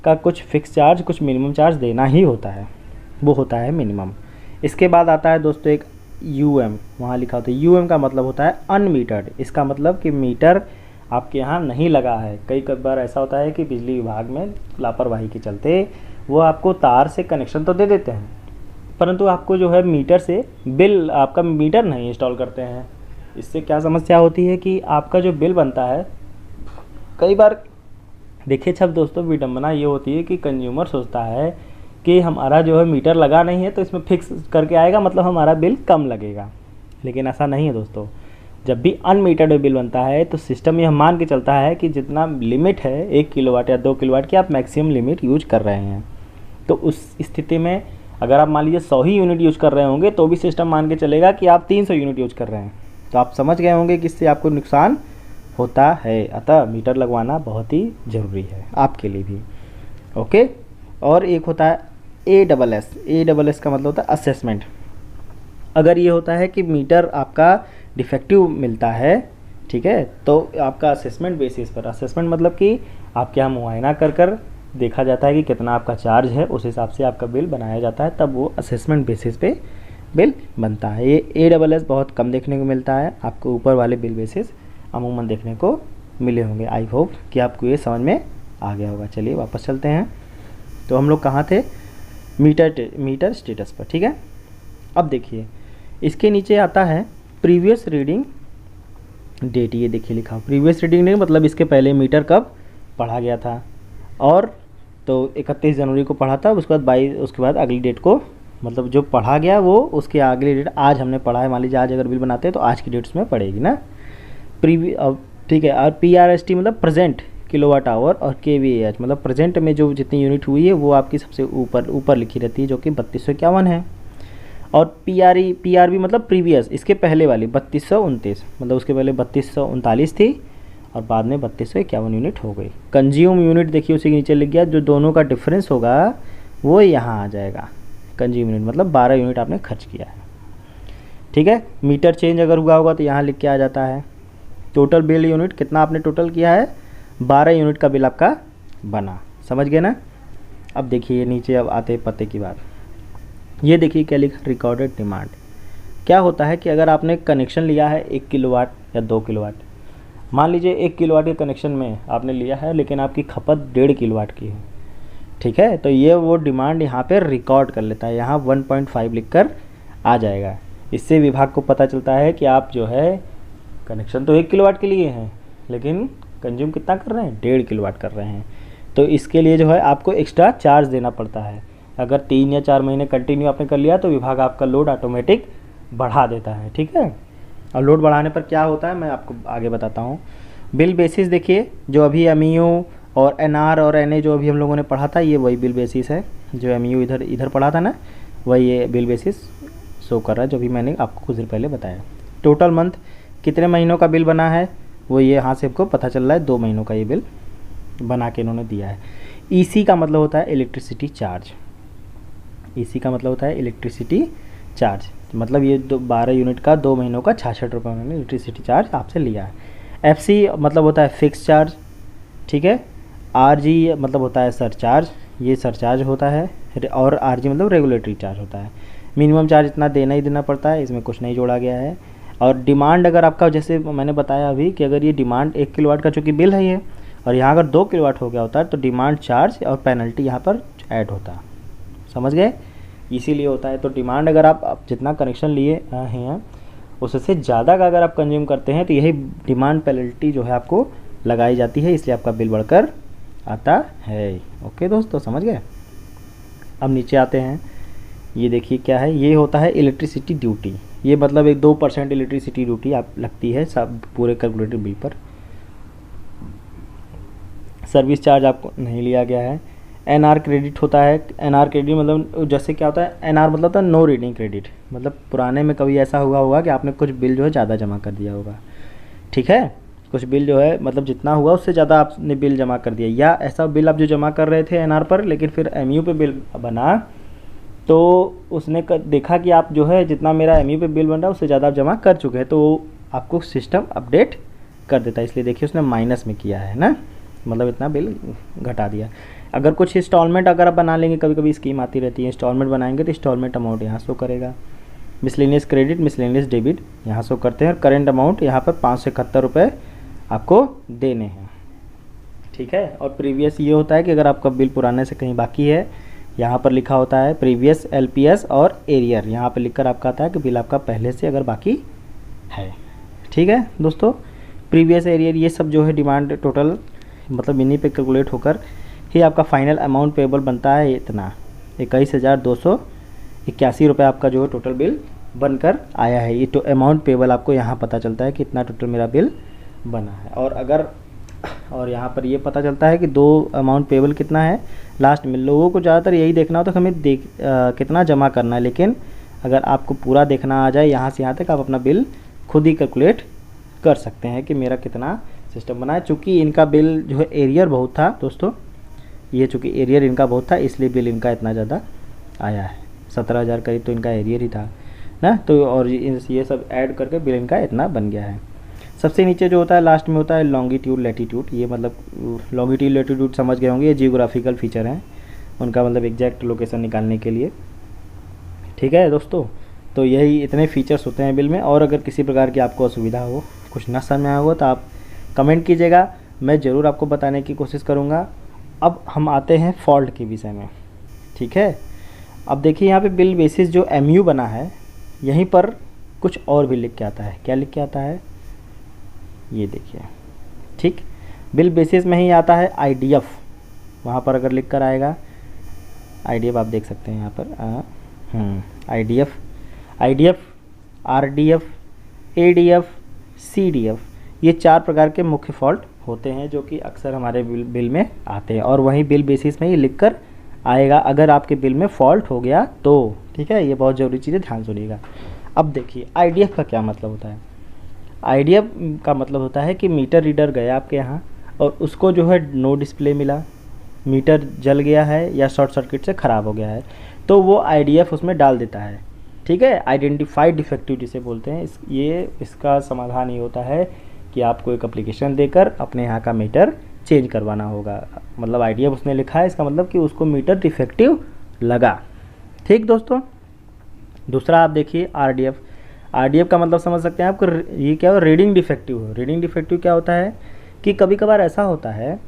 का कुछ fix charge, कुछ मिनिमम चार्ज देना ही होता है, वो होता है मिनिमम। इसके बाद आता है दोस्तों एक यूएम, वहाँ लिखा होता है यूएम का मतलब होता है अनमीटर्ड। इसका मतलब कि मीटर आपके यहाँ नहीं लगा है। कई बार ऐसा होता है कि बिजली विभाग में लापरवाही के चलते वो आपको तार से कनेक्शन तो दे देते हैं, परंतु आपको जो है मीटर से बिल, आपका मीटर नहीं इंस्टॉल करते हैं। इससे क्या समस्या होती है कि आपका जो बिल बनता है, कई बार देखिए छब दोस्तों, विडंबना ये होती है कि कंज्यूमर सोचता है कि हमारा जो है मीटर लगा नहीं है तो इसमें फिक्स करके आएगा, मतलब हमारा बिल कम लगेगा। लेकिन ऐसा नहीं है दोस्तों। जब भी अनमीटर्ड बिल बनता है तो सिस्टम यह मान के चलता है कि जितना लिमिट है 1 किलोवाट या 2 किलोवाट की, आप मैक्सिमम लिमिट यूज कर रहे हैं। तो उस स्थिति में अगर आप मान लीजिए 100 ही यूनिट यूज कर रहे होंगे तो भी सिस्टम मान के चलेगा कि आप 300 यूनिट यूज कर रहे हैं। तो आप समझ गए होंगे कि इससे आपको नुकसान होता है। अतः मीटर लगवाना बहुत ही ज़रूरी है आपके लिए भी। ओके। और एक होता है ASS का मतलब होता है असेसमेंट। अगर ये होता है कि मीटर आपका डिफेक्टिव मिलता है, ठीक है, तो आपका असेसमेंट बेसिस पर, असेसमेंट मतलब कि आपके यहाँ मुआयना कर देखा जाता है कि कितना आपका चार्ज है, उस हिसाब से आपका बिल बनाया जाता है, तब वो असेसमेंट बेसिस पे बिल बनता है। ये ASS बहुत कम देखने को मिलता है, आपको ऊपर वाले बिल बेसिस अमूमन देखने को मिले होंगे। आई होप कि आपको ये समझ में आ गया होगा। चलिए वापस चलते हैं। तो हम लोग कहाँ थे? मीटर स्टेटस पर, ठीक है। अब देखिए इसके नीचे आता है प्रीवियस रीडिंग डेट। ये देखिए लिखा प्रीवियस रीडिंग डेट, मतलब इसके पहले मीटर कब पढ़ा गया था। और तो 31 जनवरी को पढ़ा था, उसके बाद 22, उसके बाद अगली डेट को, मतलब जो पढ़ा गया वो उसके अगली डेट आज हमने पढ़ा है। मान लीजिए आज अगर बिल बनाते हैं तो आज की डेट उसमें पड़ेगी ना अब ठीक है। और PRST मतलब प्रेजेंट किलोवाट आवर, और KVAH मतलब प्रेजेंट में जो जितनी यूनिट हुई है वो आपकी सबसे ऊपर लिखी रहती है, जो कि 3251 है। और PRB मतलब प्रीवियस, इसके पहले वाली 3229, मतलब उसके पहले 3239 थी और बाद में 3251 यूनिट हो गई। कंज्यूम यूनिट देखिए उसी के नीचे लिख गया, जो दोनों का डिफरेंस होगा वो यहाँ आ जाएगा। कंज्यूम यूनिट मतलब 12 यूनिट आपने खर्च किया है, ठीक है। मीटर चेंज अगर हुआ होगा तो यहाँ लिख के आ जाता है। टोटल बिल यूनिट कितना आपने टोटल किया है, 12 यूनिट का बिल आपका बना। समझ गए ना। अब देखिए नीचे अब आते पते की बात। ये देखिए क्या लिखा, रिकॉर्डेड डिमांड। क्या होता है कि अगर आपने कनेक्शन लिया है 1 किलोवाट या 2 किलोवाट, मान लीजिए 1 किलोवाट के कनेक्शन में आपने लिया है लेकिन आपकी खपत 1.5 किलोवाट की है, ठीक है, तो ये वो डिमांड यहाँ पे रिकॉर्ड कर लेता है, यहाँ 1.5 लिखकर आ जाएगा। इससे विभाग को पता चलता है कि आप जो है कनेक्शन तो 1 किलोवाट के लिए हैं लेकिन कंज्यूम कितना कर रहे हैं, 1.5 किलोवाट कर रहे हैं। तो इसके लिए जो है आपको एक्स्ट्रा चार्ज देना पड़ता है। अगर 3 या 4 महीने कंटिन्यू आपने कर लिया तो विभाग आपका लोड ऑटोमेटिक बढ़ा देता है, ठीक है। और लोड बढ़ाने पर क्या होता है मैं आपको आगे बताता हूँ। बिल बेसिस देखिए, जो अभी MU और NR और NA जो अभी हम लोगों ने पढ़ा था, ये वही बिल बेसिस है। जो MU इधर पढ़ा था ना, वही ये बिल बेसिस शो कर रहा है, जो भी मैंने आपको कुछ देर पहले बताया। टोटल मंथ कितने महीनों का बिल बना है वो ये यहाँ से आपको पता चल रहा है, 2 महीनों का ये बिल बना के इन्होंने दिया है। EC का मतलब होता है इलेक्ट्रिसिटी चार्ज। EC का मतलब होता है इलेक्ट्रिसिटी चार्ज, मतलब ये 12 यूनिट का 2 महीनों का 66 रुपये उन्होंने इलेक्ट्रिसिटी चार्ज आपसे लिया है। FC मतलब होता है फिक्स चार्ज, ठीक है। RG मतलब होता है सरचार्ज, ये सरचार्ज होता है। और RG मतलब रेगुलेटरी चार्ज होता है। मिनिमम चार्ज इतना देना ही देना पड़ता है, इसमें कुछ नहीं जोड़ा गया है। और डिमांड अगर आपका, जैसे मैंने बताया अभी कि अगर ये डिमांड 1 किलोवाट का चूँकि बिल है ये, और यहाँ अगर 2 किलोवाट हो गया होता है तो डिमांड चार्ज और पेनल्टी यहाँ पर ऐड होता। समझ गए, इसीलिए होता है। तो डिमांड अगर आप जितना कनेक्शन लिए हैं उससे ज़्यादा का अगर आप कंज्यूम करते हैं तो यही डिमांड पेनल्टी जो है आपको लगाई जाती है, इसलिए आपका बिल बढ़कर आता है। ओके दोस्तों, समझ गए। अब नीचे आते हैं, ये देखिए क्या है, ये होता है इलेक्ट्रिसिटी ड्यूटी। ये मतलब एक 2% इलेक्ट्रिसिटी ड्यूटी आप लगती है सब पूरे कैलकुलेटेड बिल पर। सर्विस चार्ज आपको नहीं लिया गया है। NR क्रेडिट होता है। NR क्रेडिट मतलब जैसे क्या होता है, NR मतलब होता है नो रीडिंग क्रेडिट, मतलब पुराने में कभी ऐसा हुआ होगा कि आपने कुछ बिल जो है ज़्यादा जमा कर दिया होगा, ठीक है। कुछ बिल जो है मतलब जितना हुआ उससे ज़्यादा आपने बिल जमा कर दिया, या ऐसा बिल आप जो जमा कर रहे थे NR पर लेकिन फिर MU पे बिल बना तो उसने देखा कि आप जो है जितना मेरा MU पे बिल बन रहा है उससे ज़्यादा आप जमा कर चुके हैं, तो आपको सिस्टम अपडेट कर देता है। इसलिए देखिए उसने माइनस में किया है ना, मतलब इतना बिल घटा दिया। अगर कुछ इंस्टॉलमेंट अगर आप बना लेंगे, कभी कभी स्कीम आती रहती है, इंस्टॉलमेंट बनाएंगे तो इंस्टॉलमेंट अमाउंट यहाँ शो करेगा, मिसलेनियस क्रेडिट मिसलेनियस डेबिट यहाँ शो करते हैं, और करेंट अमाउंट यहाँ पर 571 रुपये आपको देने हैं, ठीक है। और प्रीवियस ये होता है कि अगर आपका बिल पुराने से कहीं बाकी है, यहाँ पर लिखा होता है प्रीवियस LPS और एरियर, यहाँ पर लिखकर आपका आता है कि बिल आपका पहले से अगर बाकी है, ठीक है दोस्तों। प्रीवियस एरियर ये सब जो है डिमांड टोटल मतलब इन्हीं पे कैलकुलेट होकर ही आपका फाइनल अमाउंट पेबल बनता है, इतना 21,281 रुपये आपका जो है टोटल बिल बनकर आया है। ये तो अमाउंट पेबल आपको यहाँ पता चलता है कि इतना टोटल मेरा बिल बना है। और यहाँ पर ये पता चलता है कि 2 अमाउंट पेबल कितना है लास्ट में। लोगों को ज़्यादातर यही देखना हो तो हमें कितना जमा करना है, लेकिन अगर आपको पूरा देखना आ जाए यहाँ से यहाँ तक, आप अपना बिल खुद ही कैलकुलेट कर सकते हैं कि मेरा कितना सिस्टम बना है। चूँकि इनका बिल जो है एरियर बहुत था दोस्तों, ये चूँकि एरियर इनका बहुत था इसलिए बिल इनका इतना ज़्यादा आया है, 17,000 करीब तो इनका एरियर ही था ना, तो और ये सब ऐड करके बिल इनका इतना बन गया है। सबसे नीचे जो होता है लास्ट में होता है लॉन्गिट्यूड लैटिट्यूड, ये मतलब लॉन्गिट्यूड लैटिट्यूड समझ गए होंगे, ये जियोग्राफिकल फीचर हैं उनका मतलब एग्जैक्ट लोकेशन निकालने के लिए, ठीक है दोस्तों। तो यही इतने फीचर्स होते हैं बिल में। और अगर किसी प्रकार की आपको असुविधा हो, कुछ ना समझ में आया हो तो आप कमेंट कीजिएगा, मैं ज़रूर आपको बताने की कोशिश करूँगा। अब हम आते हैं फॉल्ट के विषय में, ठीक है। अब देखिए यहाँ पे बिल बेसिस जो MU बना है, यहीं पर कुछ और भी लिख के आता है। क्या लिख के आता है ये देखिए, ठीक, बिल बेसिस में ही आता है IDF, वहाँ पर अगर लिख कर आएगा IDF आप देख सकते हैं यहाँ पर IDF RDF ADF CDF, ये 4 प्रकार के मुख्य फॉल्ट होते हैं जो कि अक्सर हमारे बिल में आते हैं, और वहीं बिल बेसिस में ही लिख कर आएगा अगर आपके बिल में फॉल्ट हो गया तो, ठीक है। ये बहुत ज़रूरी चीज़ है, ध्यान सुनिएगा। अब देखिए IDF का क्या मतलब होता है। IDF का मतलब होता है कि मीटर रीडर गया आपके यहाँ और उसको जो है नो डिस्प्ले मिला, मीटर जल गया है या शॉर्ट सर्किट से ख़राब हो गया है, तो वो IDF उसमें डाल देता है, ठीक है। आइडेंटिफाइड डिफेक्टिव जिसे बोलते हैं। इसका समाधान ये होता है कि आपको एक एप्लीकेशन देकर अपने यहाँ का मीटर चेंज करवाना होगा। मतलब IDF उसने लिखा है, इसका मतलब कि उसको मीटर डिफेक्टिव लगा, ठीक दोस्तों। दूसरा आप देखिए RDF का मतलब समझ सकते हैं आपको, ये क्या हो, रीडिंग डिफेक्टिव हो। रीडिंग डिफेक्टिव क्या होता है कि कभी कभार ऐसा होता है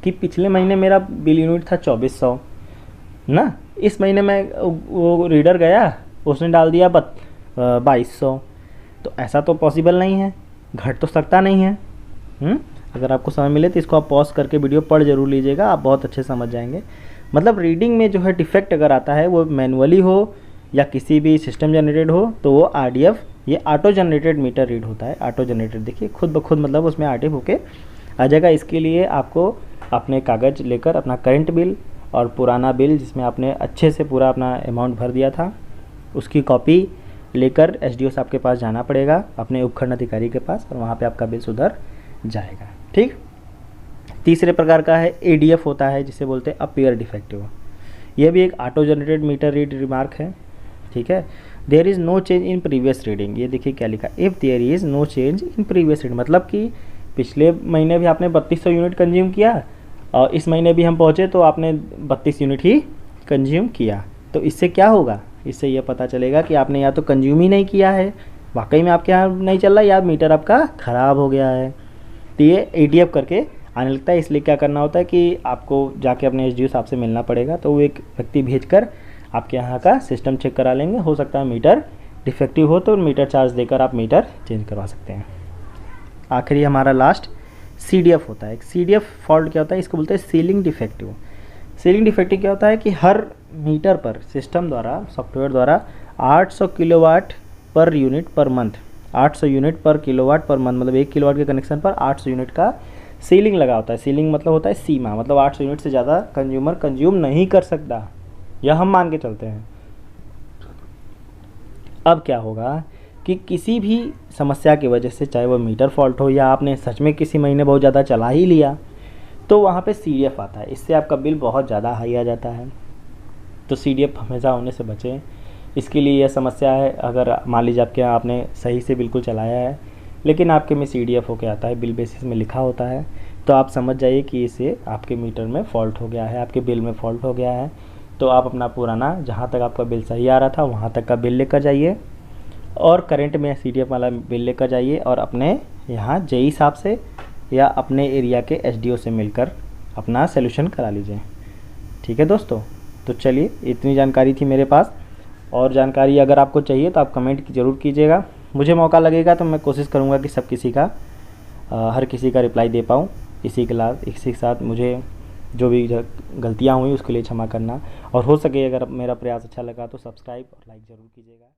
कि पिछले महीने मेरा बिल यूनिट था 2400 ना, इस महीने में वो रीडर गया उसने डाल दिया 2200, तो ऐसा तो पॉसिबल नहीं है, घट तो सकता नहीं है। अगर आपको समय मिले तो इसको आप पॉज करके वीडियो पढ़ जरूर लीजिएगा, आप बहुत अच्छे समझ जाएंगे। मतलब रीडिंग में जो है डिफेक्ट अगर आता है, वो मैनुअली हो या किसी भी सिस्टम जनरेटेड हो, तो वो RDF ये ऑटो जनरेटेड मीटर रीड होता है। ऑटो जनरेटेड देखिए खुद ब खुद मतलब उसमें RDF होके आ जाएगा। इसके लिए आपको अपने कागज़ लेकर अपना करंट बिल और पुराना बिल जिसमें आपने अच्छे से पूरा अपना अमाउंट भर दिया था, उसकी कॉपी लेकर SDO साहब के पास जाना पड़ेगा, अपने उपखंड अधिकारी के पास, और वहाँ पे आपका बिल सुधर जाएगा, ठीक। तीसरे प्रकार का है ADF होता है, जिसे बोलते हैं अपीयर डिफेक्टिव। यह भी एक auto generated meter read remark है, ठीक है। There is no change in previous reading, ये देखिए क्या लिखा, if there is no change in previous reading, मतलब कि पिछले महीने भी आपने 3200 यूनिट कंज्यूम किया और इस महीने भी हम पहुँचे तो आपने 32 यूनिट ही कंज्यूम किया, तो इससे क्या होगा, इससे यह पता चलेगा कि आपने या तो कंज्यूम ही नहीं किया है, वाकई में आपके यहाँ नहीं चल रहा, या मीटर आपका ख़राब हो गया है। तो ये ADF करके आने लगता है। इसलिए क्या करना होता है कि आपको जाके अपने SDO साहब से मिलना पड़ेगा, तो वो एक व्यक्ति भेजकर आपके यहाँ का सिस्टम चेक करा लेंगे। हो सकता है मीटर डिफेक्टिव हो तो मीटर चार्ज देकर आप मीटर चेंज करवा सकते हैं। आखिरी हमारा लास्ट CDF होता है। CDF फॉल्ट क्या होता है, इसको बोलते हैं सीलिंग डिफेक्टिव। सीलिंग डिफेक्टिव क्या होता है कि हर मीटर पर सिस्टम द्वारा, सॉफ्टवेयर द्वारा 800 kilowatt per unit per month, 800 unit पर किलोवाट पर मंथ, मतलब 1 किलोवाट के कनेक्शन पर 800 यूनिट का सीलिंग लगा होता है। सीलिंग मतलब होता है सीमा, मतलब 800 यूनिट से ज़्यादा कंज्यूमर कंज्यूम नहीं कर सकता, यह हम मान के चलते हैं। अब क्या होगा कि किसी भी समस्या की वजह से, चाहे वो मीटर फॉल्ट हो या आपने सच में किसी महीने बहुत ज़्यादा चला ही लिया, तो वहाँ पे CDF आता है। इससे आपका बिल बहुत ज़्यादा हाई आ जाता है। तो CDF हमेशा होने से बचें। इसके लिए यह समस्या है, अगर मान लीजिए आपके यहाँ आपने सही से बिल्कुल चलाया है लेकिन आपके में CDF होके आता है, बिल बेसिस में लिखा होता है, तो आप समझ जाइए कि इसे आपके मीटर में फ़ॉल्ट हो गया है, आपके बिल में फ़ॉल्ट हो गया है। तो आप अपना पुराना जहाँ तक आपका बिल सही आ रहा था वहाँ तक का बिल लेकर जाइए और करंट में CDF वाला बिल लेकर जाइए और अपने यहाँ जेई साहब से या अपने एरिया के SDO से मिलकर अपना सोल्यूशन करा लीजिए। ठीक है दोस्तों, तो चलिए इतनी जानकारी थी मेरे पास। और जानकारी अगर आपको चाहिए तो आप कमेंट ज़रूर कीजिएगा। मुझे मौका लगेगा तो मैं कोशिश करूँगा कि हर किसी का रिप्लाई दे पाऊँ। इसी के साथ मुझे जो भी गलतियाँ हुई उसके लिए क्षमा करना, और हो सके अगर मेरा प्रयास अच्छा लगा तो सब्सक्राइब और लाइक ज़रूर कीजिएगा।